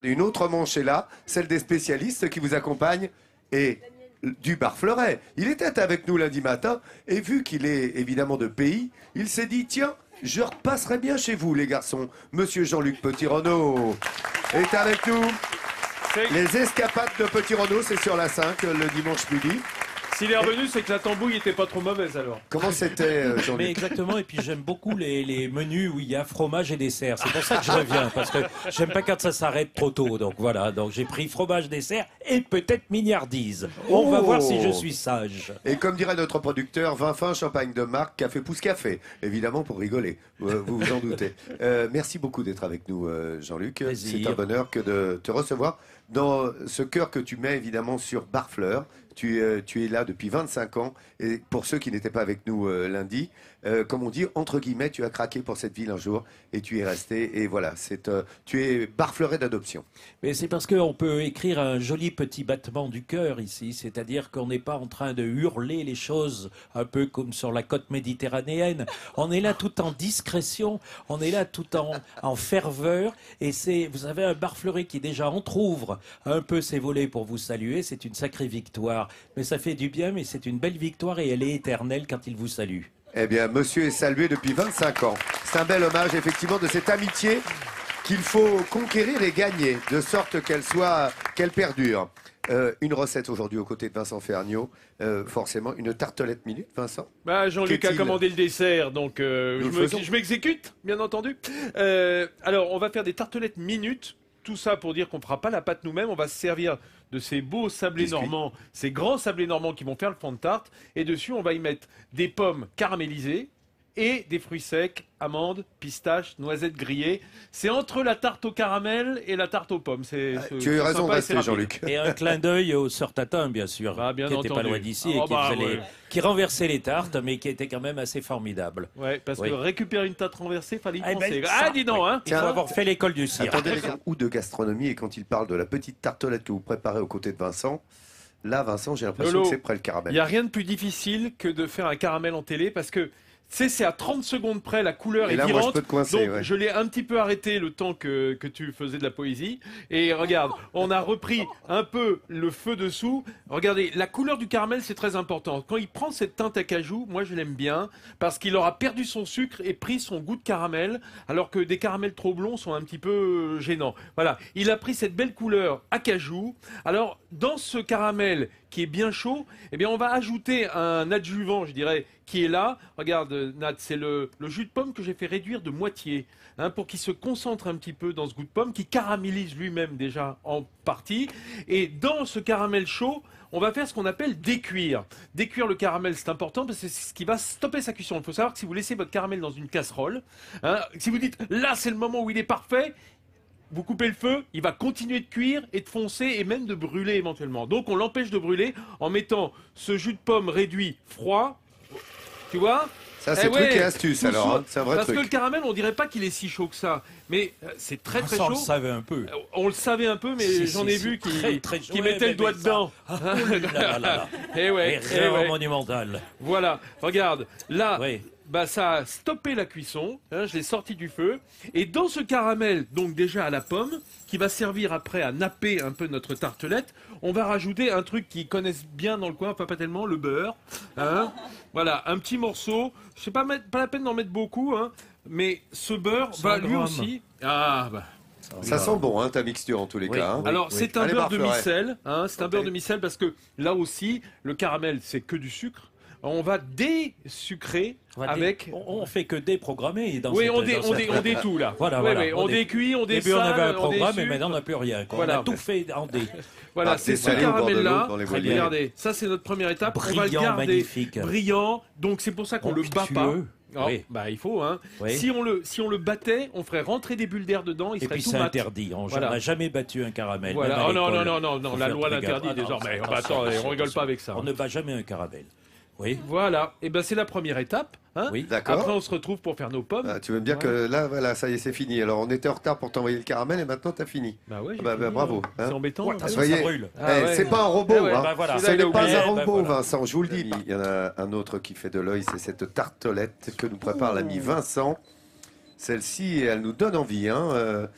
Une autre manche est là, celle des spécialistes qui vous accompagnent et du bar Fleuret. Il était avec nous lundi matin et vu qu'il est évidemment de pays, il s'est dit tiens, je repasserai bien chez vous les garçons. Monsieur Jean-Luc Petit-Renaud est avec nous. Les escapades de Petit-Renaud, c'est sur la 5 le dimanche midi. S'il est revenu, c'est que la tambouille n'était pas trop mauvaise alors. Comment c'était, Jean-Luc? Mais exactement, et puis j'aime beaucoup les menus où il y a fromage et dessert. C'est pour ça que je reviens, parce que j'aime pas quand ça s'arrête trop tôt. Donc voilà, donc j'ai pris fromage, dessert et peut-être mignardise. On va voir si je suis sage. Et comme dirait notre producteur, vin fin, champagne de marque, café pousse café. Évidemment pour rigoler, vous vous en doutez. Merci beaucoup d'être avec nous, Jean-Luc. C'est un bonheur que de te recevoir dans ce cœur que tu mets évidemment sur Barfleur. Tu es là depuis 25 ans et pour ceux qui n'étaient pas avec nous lundi, comme on dit, entre guillemets, tu as craqué pour cette ville un jour et tu y es resté et voilà, tu es barfleuret d'adoption. Mais c'est parce qu'on peut écrire un joli petit battement du cœur ici, c'est-à-dire qu'on n'est pas en train de hurler les choses un peu comme sur la côte méditerranéenne. On est là tout en discrétion, on est là tout en ferveur et vous avez un barfleuret qui déjà entrouvre un peu ses volets pour vous saluer, c'est une sacrée victoire. Mais ça fait du bien, mais c'est une belle victoire et elle est éternelle quand il vous salue. Eh bien, monsieur est salué depuis 25 ans. C'est un bel hommage, effectivement, de cette amitié qu'il faut conquérir et gagner, de sorte qu'elle perdure. Une recette aujourd'hui aux côtés de Vincent Ferniaud, forcément une tartelette minute, Vincent. Bah, Jean-Luc a commandé le dessert, donc je m'exécute, bien entendu. Alors, on va faire des tartelettes minutes. Tout ça pour dire qu'on ne fera pas la pâte nous-mêmes, on va se servir de ces beaux sablés normands, ces grands sablés normands qui vont faire le fond de tarte. Et dessus, on va y mettre des pommes caramélisées et des fruits secs, amandes, pistaches, noisettes grillées. C'est entre la tarte au caramel et la tarte aux pommes. Tu as eu raison de rester, Jean-Luc. Et un clin d'œil aux sœurs Tatin, bien sûr, bien qui n'étaient pas loin d'ici et qui renversaient les tartes, mais qui étaient quand même assez formidables. Ouais, parce que récupérer une tarte renversée, fallait y penser. Dis donc, hein. Il faut avoir fait l'école du cirque. Attendez, ou de gastronomie, et quand il parle de la petite tartelette que vous préparez aux côtés de Vincent, là, Vincent, j'ai l'impression que c'est près le caramel. Il n'y a rien de plus difficile que de faire un caramel en télé, parce que c'est à 30 secondes près, la couleur est virante. Donc je l'ai un petit peu arrêté le temps que tu faisais de la poésie. Et regarde, on a repris un peu le feu dessous. Regardez, la couleur du caramel, c'est très important. Quand il prend cette teinte à cajou, moi je l'aime bien, parce qu'il aura perdu son sucre et pris son goût de caramel, alors que des caramels trop blonds sont un petit peu gênants. Voilà, il a pris cette belle couleur à cajou. Alors, dans ce caramel qui est bien chaud, eh bien on va ajouter un adjuvant, je dirais, qui est là. Regarde, Nat, c'est le jus de pomme que j'ai fait réduire de moitié, pour qu'il se concentre un petit peu dans ce goût de pomme, qui caramélise lui-même déjà en partie. Et dans ce caramel chaud, on va faire ce qu'on appelle décuire. Décuire le caramel, c'est important parce que c'est ce qui va stopper sa cuisson. Il faut savoir que si vous laissez votre caramel dans une casserole, si vous dites là c'est le moment où il est parfait, vous coupez le feu, il va continuer de cuire et de foncer et même de brûler éventuellement. Donc on l'empêche de brûler en mettant ce jus de pomme réduit froid. Tu vois? Ça, c'est truc et astuce alors, c'est un vrai truc. Parce que le caramel, on dirait pas qu'il est si chaud que ça. Mais c'est très très chaud. On le savait un peu. On le savait un peu, mais j'en ai vu qui mettait le doigt dedans. Et ouais, monumental. Voilà, regarde, là... Bah ça a stoppé la cuisson, je l'ai sorti du feu, et dans ce caramel, donc déjà à la pomme, qui va servir après à napper un peu notre tartelette, on va rajouter un truc qu'ils connaissent bien dans le coin, enfin pas tellement, le beurre. Voilà, un petit morceau, je sais pas la peine d'en mettre beaucoup, mais ce beurre va lui aussi... Ça sent bon, ta mixture en tous les cas. Alors c'est un beurre de micelle, c'est un beurre de micelle parce que là aussi, le caramel c'est que du sucre. On va désucrer avec... On fait que déprogrammer. On dé tout là. Voilà, on décuit, on dessale. Au début on avait un programme et maintenant on n'a plus rien. On a tout fait en dé. Voilà, c'est ce caramel-là. Regardez, ça c'est notre première étape. On va le garder magnifique. Brillant. Donc c'est pour ça qu'on le bat pas. Il faut. Si on le battait, on ferait rentrer des bulles d'air dedans. Et puis c'est interdit. On n'a jamais battu un caramel. Voilà. Non, la loi l'interdit désormais. Attends, on rigole pas avec ça. On ne bat jamais un caramel. Oui. Voilà, et c'est la première étape. Oui, d'accord. Après, on se retrouve pour faire nos pommes. Tu veux me dire que là, voilà, ça y est, c'est fini. Alors, on était en retard pour t'envoyer le caramel et maintenant, t'as fini. Bravo. C'est embêtant. Ça brûle. C'est pas un robot. Ce n'est pas un robot, Vincent. Je vous le dis. Il y en a un autre qui fait de l'œil, c'est cette tartelette que nous prépare l'ami Vincent. celle-ci, elle nous donne envie. Hein.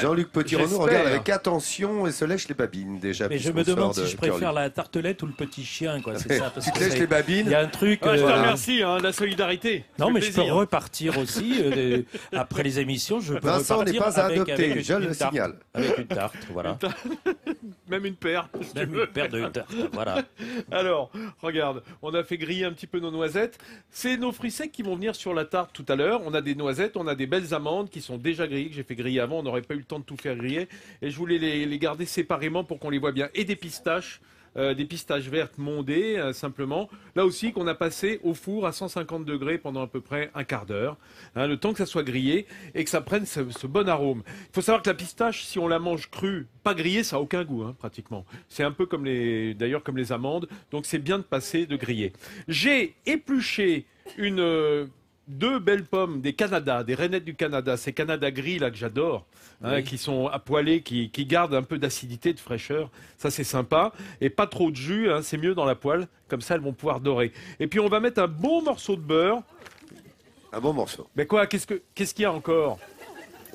Jean-Luc Petit-Renaud regarde avec attention et se lèche les babines déjà. Mais je me demande si je préfère la tartelette ou le petit chien. C'est ça, tu te lèches les babines. Il y a un truc. Je te remercie, la solidarité. Non, mais je peux repartir aussi. Après les émissions, je peux Vincent repartir. Vincent n'est pas à adopter, avec je le signale. Avec une tarte, voilà. Même une paire. Même une paire de tartes, voilà. Alors, regarde, on a fait griller un petit peu nos noisettes. C'est nos fruits secs qui vont venir sur la tarte tout à l'heure. On a des noisettes, on a des belles amandes qui sont déjà grillées, que j'ai fait griller avant. On n'aurait pas eu le temps de tout faire griller. Et je voulais les garder séparément pour qu'on les voit bien. Et des pistaches vertes mondées, simplement. Là aussi, qu'on a passé au four à 150 degrés pendant à peu près un quart d'heure. Hein, le temps que ça soit grillé et que ça prenne ce bon arôme. Il faut savoir que la pistache, si on la mange crue, pas grillée, ça n'a aucun goût, hein, pratiquement. C'est un peu comme d'ailleurs comme les amandes. Donc c'est bien de griller. J'ai épluché deux belles pommes des Canada, des rainettes du Canada, ces Canada gris là que j'adore, hein, qui sont à poêler, qui gardent un peu d'acidité, de fraîcheur. Ça c'est sympa. Et pas trop de jus, hein, c'est mieux dans la poêle. Comme ça elles vont pouvoir dorer. Et puis on va mettre un bon morceau de beurre. Un bon morceau. Mais quoi, qu'est-ce qu'il y a encore?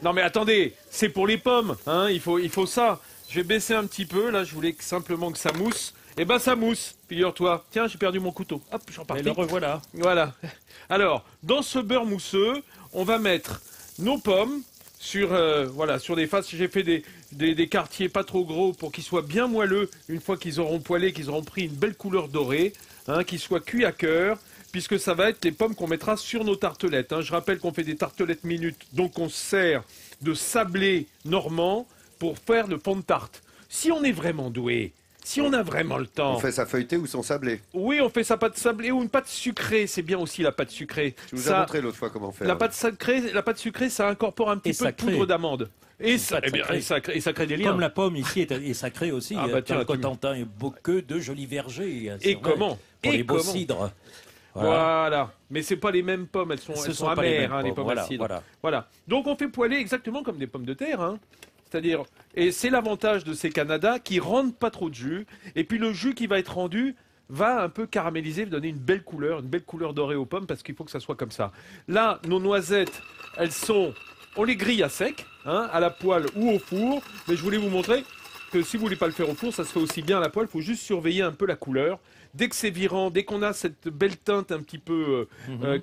Non mais attendez, c'est pour les pommes, hein, il faut ça. Je vais baisser un petit peu, là je voulais simplement que ça mousse. Eh ben ça mousse, figure-toi. Tiens, j'ai perdu mon couteau. Hop, j'en parle. Et le revoilà. Voilà. Alors, dans ce beurre mousseux, on va mettre nos pommes sur des faces. J'ai fait des quartiers pas trop gros pour qu'ils soient bien moelleux une fois qu'ils auront poêlé, qu'ils auront pris une belle couleur dorée, hein, qu'ils soient cuits à cœur, puisque ça va être les pommes qu'on mettra sur nos tartelettes. Hein. Je rappelle qu'on fait des tartelettes minutes, donc on se sert de sablé normand pour faire le fond de tarte. Si on est vraiment doué, si on a vraiment le temps... On fait sa feuilletée ou son sablé? Oui, on fait sa pâte sablée ou une pâte sucrée. C'est bien aussi la pâte sucrée. Je vous ai montré l'autre fois comment faire. La pâte sucrée, ça incorpore un petit peu de poudre d'amande. Et ça crée des liens. Comme la pomme ici est sacrée aussi. Ah bah tiens, le Cotentin est que de jolis vergers. Et comment? Pour les beaux cidres. Voilà. Mais c'est pas les mêmes pommes, elles sont amères, les pommes à cidre. Voilà. Donc on fait poêler exactement comme des pommes de terre, hein. C'est-à-dire, et c'est l'avantage de ces Canada qui rendent pas trop de jus. Et puis le jus qui va être rendu va un peu caraméliser, donner une belle couleur dorée aux pommes, parce qu'il faut que ça soit comme ça. Là, nos noisettes, on les grille à sec, hein, à la poêle ou au four. Mais je voulais vous montrer que si vous voulez pas le faire au four, ça se fait aussi bien à la poêle. Il faut juste surveiller un peu la couleur. Dès que c'est virant, dès qu'on a cette belle teinte un petit peu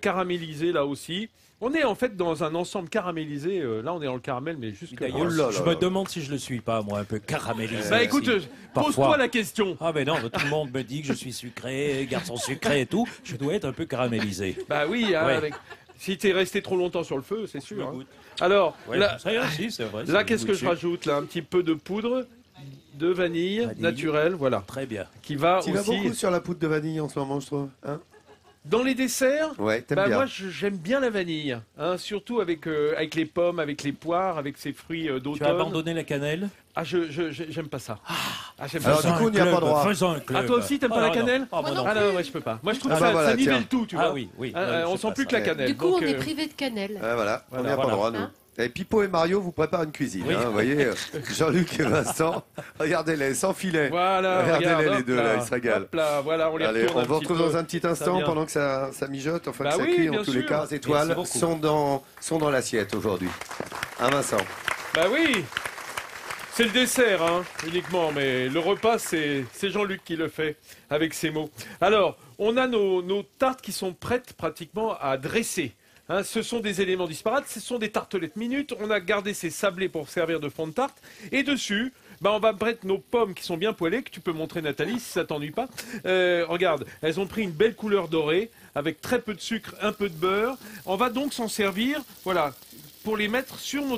caramélisée là aussi. On est en fait dans un ensemble caramélisé. Là, on est dans le caramel, mais juste. Je me demande si je le suis pas, moi, un peu caramélisé. Bah écoute, pose-toi la question. Ah ben non, tout le monde me dit que je suis sucré, garçon sucré et tout. Je dois être un peu caramélisé. Bah oui, hein, ouais. Si t'es resté trop longtemps sur le feu, c'est sûr. Hein. Alors, ouais, là, c'est vrai, là qu'est-ce que je rajoute là? Un petit peu de poudre de vanille naturelle, voilà. Très bien. Tu vas beaucoup sur la poudre de vanille en ce moment, je trouve. Hein? Dans les desserts, bien. Moi j'aime bien la vanille, hein, surtout avec les pommes, avec les poires, avec ces fruits d'automne. Tu as abandonné la cannelle? Ah, j'aime pas ça. Alors du coup, on n'y a pas droit. Ah, toi aussi, t'aimes pas la cannelle? Ah non, ouais, je peux pas. Moi, je trouve que ça nivelle tout, tu vois. Ah oui. On sent plus que la cannelle. Du coup, on est privé de cannelle. Voilà, on n'y a pas droit, nous. Et Pipo et Mario vous préparent une cuisine. Oui. Hein, vous voyez, Jean-Luc et Vincent, regardez-les, sans filet. Voilà, regardez les deux, là, ils se régalent. Là, voilà, on les retourne. On vous retrouve dans un petit instant pendant que ça mijote, enfin que ça cuit en tous les cas. Les étoiles sont dans l'assiette aujourd'hui. Hein, Vincent? Bah oui, c'est le dessert, hein, uniquement, mais le repas, c'est Jean-Luc qui le fait avec ses mots. Alors, on a nos tartes qui sont prêtes pratiquement à dresser. Hein, ce sont des éléments disparates, ce sont des tartelettes minutes. On a gardé ces sablés pour servir de fond de tarte. Et dessus, on va mettre nos pommes qui sont bien poêlées, que tu peux montrer Nathalie si ça t'ennuie pas. Regarde, elles ont pris une belle couleur dorée, avec très peu de sucre, un peu de beurre. On va donc s'en servir, voilà, pour les mettre sur nos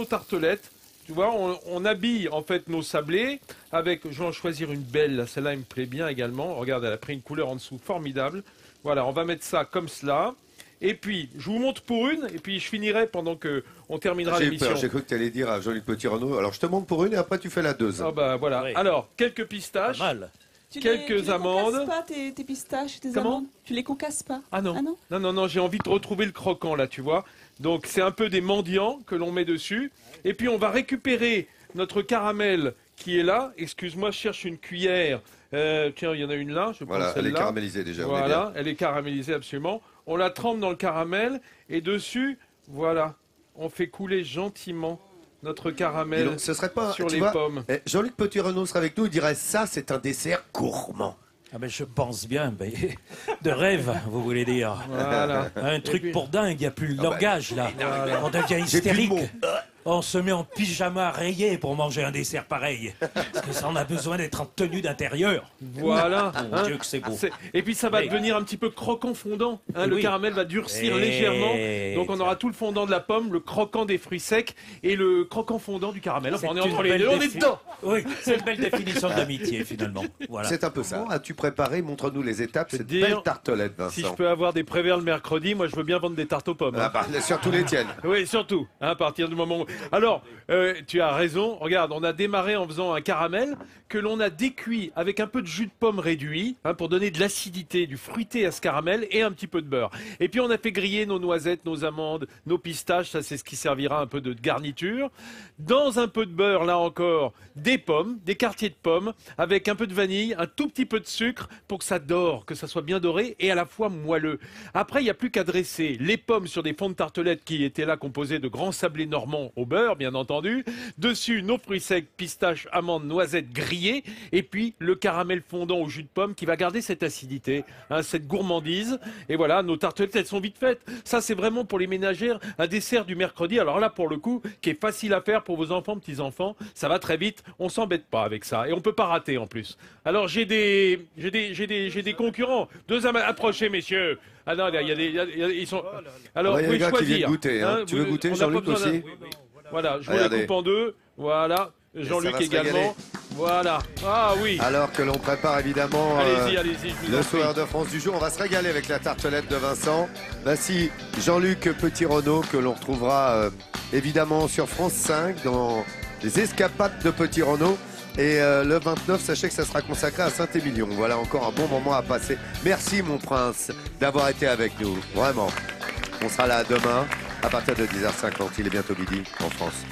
tartelettes. Tu vois, on habille en fait nos sablés avec, je vais en choisir une belle, celle-là elle me plaît bien également. Regarde, elle a pris une couleur en dessous formidable. Voilà, on va mettre ça comme cela. Et puis, je vous montre pour une, et puis je finirai pendant qu'on terminera l'émission. J'ai cru que tu allais dire à Jean-Luc Petit-Renaud, alors je te montre pour une et après tu fais la deuxième. Ah bah voilà. Oui. Alors, quelques pistaches, quelques amandes. Tu les concasses pas tes pistaches et tes amandes? Tu les concasses pas? Ah non. Non, j'ai envie de retrouver le croquant là, tu vois. Donc c'est un peu des mendiants que l'on met dessus. Et puis on va récupérer notre caramel qui est là. Excuse-moi, je cherche une cuillère. Tiens, il y en a une là, je pense celle-là. Elle est caramélisée déjà. Voilà, elle est caramélisée absolument. On la trempe dans le caramel et dessus, Voilà. On fait couler gentiment notre caramel ce serait pas, sur les pommes. Jean-Luc Petit-Renaud serait avec nous, il dirait ça, c'est un dessert gourmand. Ah ben je pense bien, de rêve, vous voulez dire. Voilà. Un truc pour dingue, il n'y a plus le langage là. On devient hystérique. On se met en pyjama rayé pour manger un dessert pareil. Parce que ça, on a besoin d'être en tenue d'intérieur. Voilà. Mon Dieu que c'est beau. Et puis ça va devenir un petit peu croquant fondant. Le caramel va durcir légèrement. Donc on aura tout le fondant de la pomme, le croquant des fruits secs et le croquant fondant du caramel. Enfin, on est entre les deux, on est dedans. Oui, c'est une belle définition de l'amitié finalement. Voilà. C'est un peu ça. As-tu préparé, montre-nous les étapes, cette belle tartelette, Vincent. Si je peux avoir des prévers le mercredi, moi je veux bien vendre des tartes aux pommes. Ah bah, surtout les tiennes. Oui, surtout, à partir du moment où... Alors, tu as raison, regarde, on a démarré en faisant un caramel que l'on a décuit avec un peu de jus de pomme réduit pour donner de l'acidité, du fruité à ce caramel et un petit peu de beurre. Et puis on a fait griller nos noisettes, nos amandes, nos pistaches, ça c'est ce qui servira un peu de garniture. Dans un peu de beurre, là encore, des pommes, des quartiers de pommes, avec un peu de vanille, un tout petit peu de sucre pour que ça dore, que ça soit bien doré et à la fois moelleux. Après, il n'y a plus qu'à dresser les pommes sur des fonds de tartelettes qui étaient là composés de grands sablés normands au beurre, bien entendu. Dessus, nos fruits secs, pistaches, amandes, noisettes grillées. Et puis, le caramel fondant au jus de pomme qui va garder cette acidité, cette gourmandise. Et voilà, nos tartelettes, elles sont vite faites. Ça, c'est vraiment pour les ménagères, un dessert du mercredi. Alors là, pour le coup, qui est facile à faire pour vos enfants, petits-enfants. Ça va très vite. On s'embête pas avec ça. Et on peut pas rater, en plus. Alors, j'ai des concurrents. Deux à approcher, messieurs. Ah non, ils sont... Alors, il y a des gars qui viennent goûter. Tu veux goûter, Jean-Luc, aussi? Voilà, je vous la coupe en deux. Voilà, Jean-Luc également. Voilà. Ah oui. Alors que l'on prépare évidemment allez-y, le soir de France du jour, on va se régaler avec la tartelette de Vincent. Voici Jean-Luc Petit-Renaud que l'on retrouvera évidemment sur France 5 dans les escapades de Petit-Renaud. Et le 29, sachez que ça sera consacré à Saint-Émilion. Voilà encore un bon moment à passer. Merci mon prince d'avoir été avec nous. Vraiment. On sera là demain à partir de 10h50. Il est bientôt midi en France.